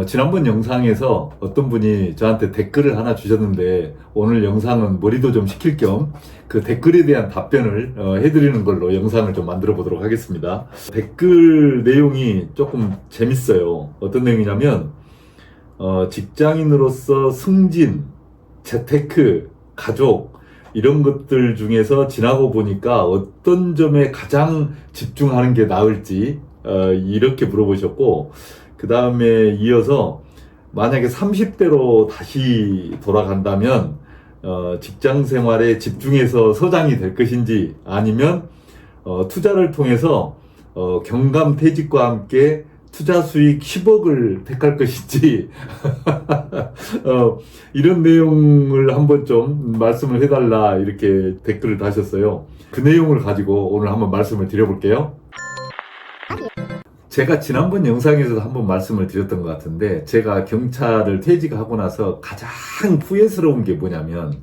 지난번 영상에서 어떤 분이 저한테 댓글을 하나 주셨는데 오늘 영상은 머리도 좀 식힐 겸 그 댓글에 대한 답변을 해드리는 걸로 영상을 좀 만들어 보도록 하겠습니다. 댓글 내용이 조금 재밌어요. 어떤 내용이냐면 직장인으로서 승진, 재테크, 가족 이런 것들 중에서 지나고 보니까 어떤 점에 가장 집중하는 게 나을지 이렇게 물어보셨고, 그 다음에 이어서 만약에 30대로 다시 돌아간다면 직장 생활에 집중해서 서장이 될 것인지, 아니면 투자를 통해서 경감퇴직과 함께 투자 수익 10억을 택할 것인지 이런 내용을 한번 좀 말씀을 해달라 이렇게 댓글을 다셨어요. 그 내용을 가지고 오늘 한번 말씀을 드려볼게요. 제가 지난번 영상에서도 한번 말씀을 드렸던 것 같은데, 제가 경찰을 퇴직하고 나서 가장 후회스러운 게 뭐냐면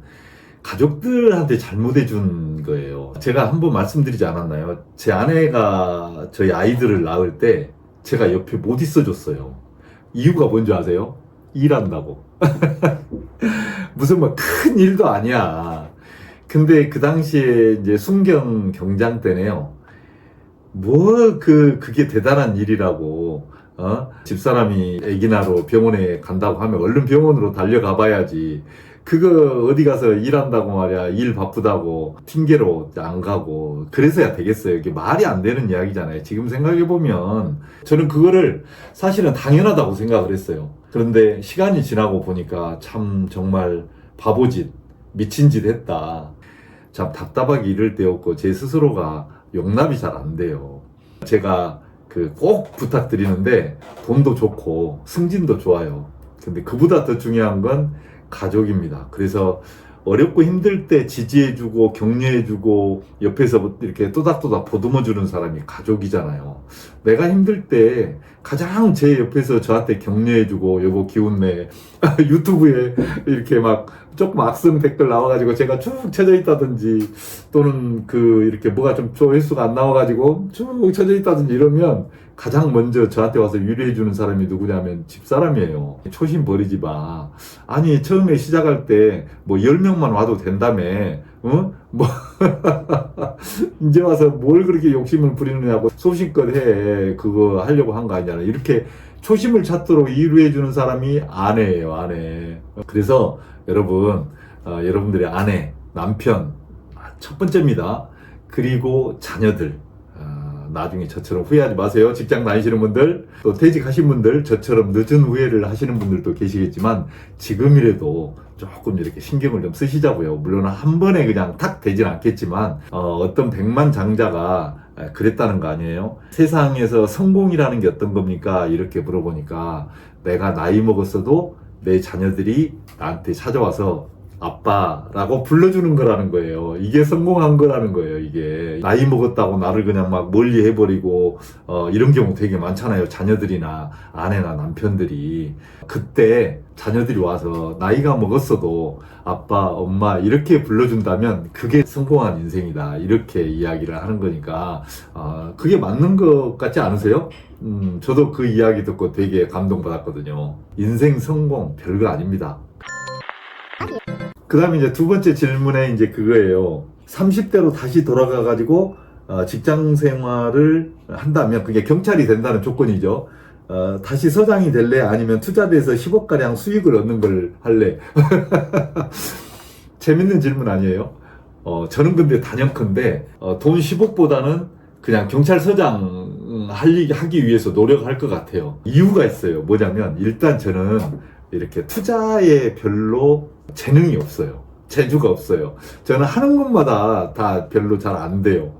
가족들한테 잘못해 준 거예요. 제가 한번 말씀드리지 않았나요? 제 아내가 저희 아이들을 낳을 때 제가 옆에 못 있어줬어요. 이유가 뭔지 아세요? 일한다고. 무슨 뭐 큰 일도 아니야. 근데 그 당시에 이제 순경 경장 때네요. 그게 대단한 일이라고, 집사람이 아기 낳으러 병원에 간다고 하면 얼른 병원으로 달려가 봐야지. 그거 어디 가서 일한다고 말이야. 일 바쁘다고 핑계로 안 가고 그래서야 되겠어요. 이게 말이 안 되는 이야기잖아요. 지금 생각해보면 저는 그거를 사실은 당연하다고 생각을 했어요. 그런데 시간이 지나고 보니까 참 정말 바보짓, 미친 짓 했다. 참 답답하게 이럴 때였고, 제 스스로가 용납이 잘 안 돼요. 제가 꼭 부탁드리는데 돈도 좋고 승진도 좋아요. 근데 그보다 더 중요한 건 가족입니다. 그래서 어렵고 힘들 때 지지해주고 격려해주고 옆에서 이렇게 또닥또닥 보듬어주는 사람이 가족이잖아요. 내가 힘들 때 가장 제 옆에서 저한테 격려해주고 여보 기운내 유튜브에 이렇게 막 조금 악성 댓글 나와가지고 제가 쭉 쳐져 있다든지, 또는 이렇게 뭐가 좀 조회수가 안 나와가지고 쭉 쳐져 있다든지 이러면 가장 먼저 저한테 와서 위로해주는 사람이 누구냐면 집사람이에요. 초심 버리지 마. 아니 처음에 시작할 때 뭐 10명만 와도 된다며, 이제 와서 뭘 그렇게 욕심을 부리느냐고, 소신껏 해. 그거 하려고 한 거 아니잖아. 이렇게 초심을 찾도록 위로해주는 사람이 아내예요, 아내. 그래서 여러분, 여러분들의 아내, 남편, 첫 번째입니다. 그리고 자녀들. 나중에 저처럼 후회하지 마세요. 직장 다니시는 분들, 또 퇴직하신 분들, 저처럼 늦은 후회를 하시는 분들도 계시겠지만 지금이라도 조금 이렇게 신경을 좀 쓰시자고요. 물론 한 번에 그냥 탁 되진 않겠지만 어떤 백만장자가 그랬다는 거 아니에요? 세상에서 성공이라는 게 어떤 겁니까? 이렇게 물어보니까 내가 나이 먹었어도 내 자녀들이 나한테 찾아와서 아빠라고 불러주는 거라는 거예요. 이게 성공한 거라는 거예요. 이게 나이 먹었다고 나를 그냥 막 멀리 해버리고 이런 경우 되게 많잖아요. 자녀들이나 아내나 남편들이. 그때 자녀들이 와서 나이가 먹었어도 아빠, 엄마 이렇게 불러준다면 그게 성공한 인생이다. 이렇게 이야기를 하는 거니까 그게 맞는 것 같지 않으세요? 저도 그 이야기 듣고 되게 감동받았거든요. 인생 성공 별거 아닙니다. 그 다음에 이제 두 번째 질문에 이제 그거예요. 30대로 다시 돌아가가지고 직장 생활을 한다면, 그게 경찰이 된다는 조건이죠. 다시 서장이 될래? 아니면 투자돼서 10억가량 수익을 얻는 걸 할래? 재밌는 질문 아니에요? 저는 근데 단연컨대 돈 10억보다는 그냥 경찰서장 하기 위해서 노력할 것 같아요. 이유가 있어요. 뭐냐면 일단 저는 이렇게 투자에 별로 재능이 없어요. 재주가 없어요. 저는 하는 것마다 다 별로 잘 안 돼요.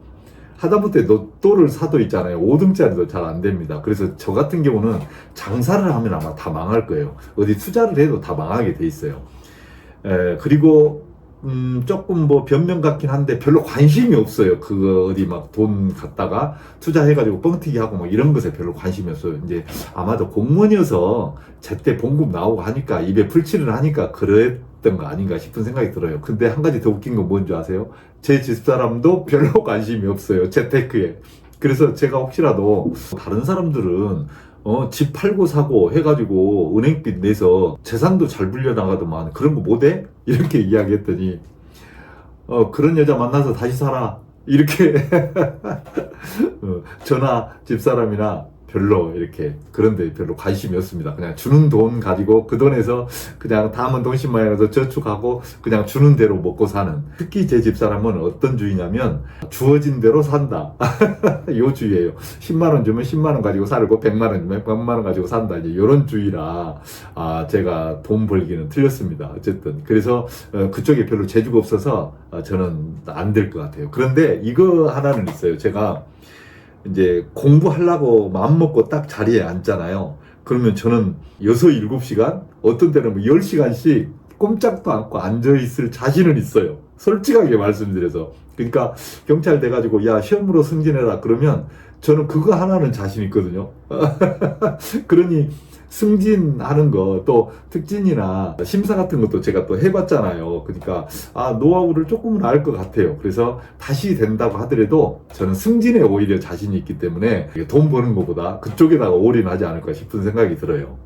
하다못해 로또를 사도 있잖아요. 5등짜리도 잘 안 됩니다. 그래서 저 같은 경우는 장사를 하면 아마 다 망할 거예요. 어디 투자를 해도 다 망하게 돼 있어요. 그리고 조금 뭐 변명 같긴 한데 별로 관심이 없어요. 그거 어디 막 돈 갖다가 투자해가지고 뻥튀기 하고 뭐 이런 것에 별로 관심이 없어요. 이제 아마도 공무원이어서 제때 봉급 나오고 하니까 입에 풀칠을 하니까 그랬던 거 아닌가 싶은 생각이 들어요. 근데 한 가지 더 웃긴 건 뭔지 아세요? 제 집사람도 별로 관심이 없어요. 재테크에. 그래서 제가 혹시라도 다른 사람들은 집 팔고 사고 해가지고 은행빚 내서 재산도 잘 불려나가더만 그런 거 못해? 이렇게 이야기했더니 그런 여자 만나서 다시 살아. 이렇게 저나 집사람이나 별로 이렇게 그런데 별로 관심이 없습니다. 그냥 주는 돈 가지고 그 돈에서 그냥 남은 돈씩만 해서 저축하고 그냥 주는 대로 먹고 사는. 특히 제 집사람은 어떤 주의냐면 주어진 대로 산다. 요 주의예요. 10만 원 주면 10만 원 가지고 살고 100만 원 주면 100만 원 가지고 산다. 이제 이런 주의라 제가 돈 벌기는 틀렸습니다. 어쨌든 그래서 그쪽에 별로 재주가 없어서 저는 안 될 것 같아요. 그런데 이거 하나는 있어요. 제가 이제 공부하려고 마음먹고 딱 자리에 앉잖아요. 그러면 저는 6, 7시간, 어떤 때는 뭐 10시간씩 꼼짝도 않고 앉아있을 자신은 있어요. 솔직하게 말씀드려서. 그러니까 경찰 돼가지고 야 시험으로 승진해라 그러면 저는 그거 하나는 자신 있거든요. 그러니 승진하는 거 또 특진이나 심사 같은 것도 제가 또 해봤잖아요. 그러니까 노하우를 조금은 알 것 같아요. 그래서 다시 된다고 하더라도 저는 승진에 오히려 자신이 있기 때문에 돈 버는 것보다 그쪽에다가 올인하지 않을까 싶은 생각이 들어요.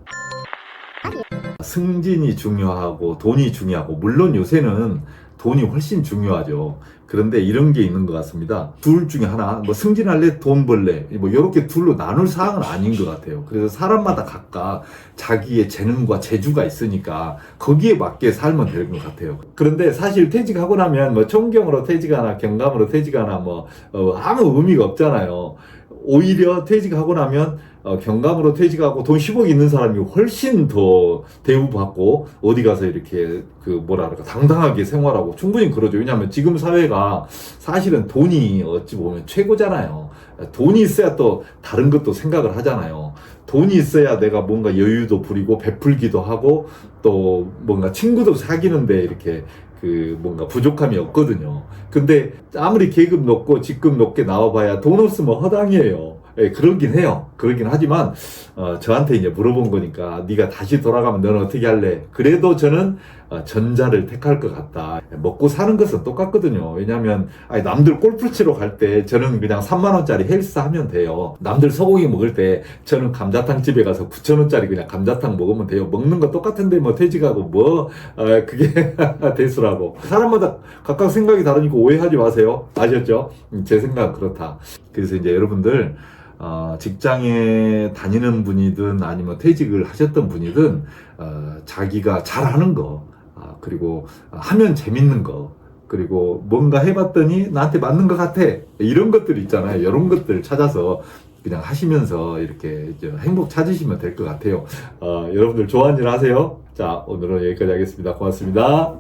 승진이 중요하고 돈이 중요하고 물론 요새는 돈이 훨씬 중요하죠. 그런데 이런 게 있는 것 같습니다. 둘 중에 하나, 뭐 승진할래, 돈 벌래, 뭐 이렇게 둘로 나눌 사항은 아닌 것 같아요. 그래서 사람마다 각각 자기의 재능과 재주가 있으니까 거기에 맞게 살면 되는 것 같아요. 그런데 사실 퇴직하고 나면 뭐 존경으로 퇴직하나 경감으로 퇴직하나 뭐 아무 의미가 없잖아요. 오히려 퇴직하고 나면 경감으로 퇴직하고 돈 10억 있는 사람이 훨씬 더 대우받고 어디 가서 이렇게 당당하게 생활하고 충분히 그러죠. 왜냐하면 지금 사회가 사실은 돈이 어찌 보면 최고잖아요. 돈이 있어야 또 다른 것도 생각을 하잖아요. 돈이 있어야 내가 뭔가 여유도 부리고 베풀기도 하고 또 뭔가 친구도 사귀는데 이렇게 뭔가 부족함이 없거든요. 근데 아무리 계급 높고 직급 높게 나와봐야 돈 없으면 허당이에요. 예, 그러긴 해요. 그러긴 하지만 저한테 이제 물어본 거니까 네가 다시 돌아가면 너는 어떻게 할래? 그래도 저는 전자를 택할 것 같다. 먹고 사는 것은 똑같거든요. 왜냐하면 남들 골프 치러 갈 때 저는 그냥 3만 원짜리 헬스 하면 돼요. 남들 소고기 먹을 때 저는 감자탕 집에 가서 9천 원짜리 그냥 감자탕 먹으면 돼요. 먹는 거 똑같은데 뭐 퇴직하고 그게 대수라고. 사람마다 각각 생각이 다르니까 오해하지 마세요. 아셨죠? 제 생각은 그렇다. 그래서 이제 여러분들 직장에 다니는 분이든 아니면 퇴직을 하셨던 분이든 자기가 잘하는 거 그리고 하면 재밌는 거 그리고 뭔가 해봤더니 나한테 맞는 것 같아 이런 것들 있잖아요. 이런 것들 찾아서 그냥 하시면서 이렇게 이제 행복 찾으시면 될 것 같아요. 여러분들 좋아하는 일 하세요. 자, 오늘은 여기까지 하겠습니다. 고맙습니다.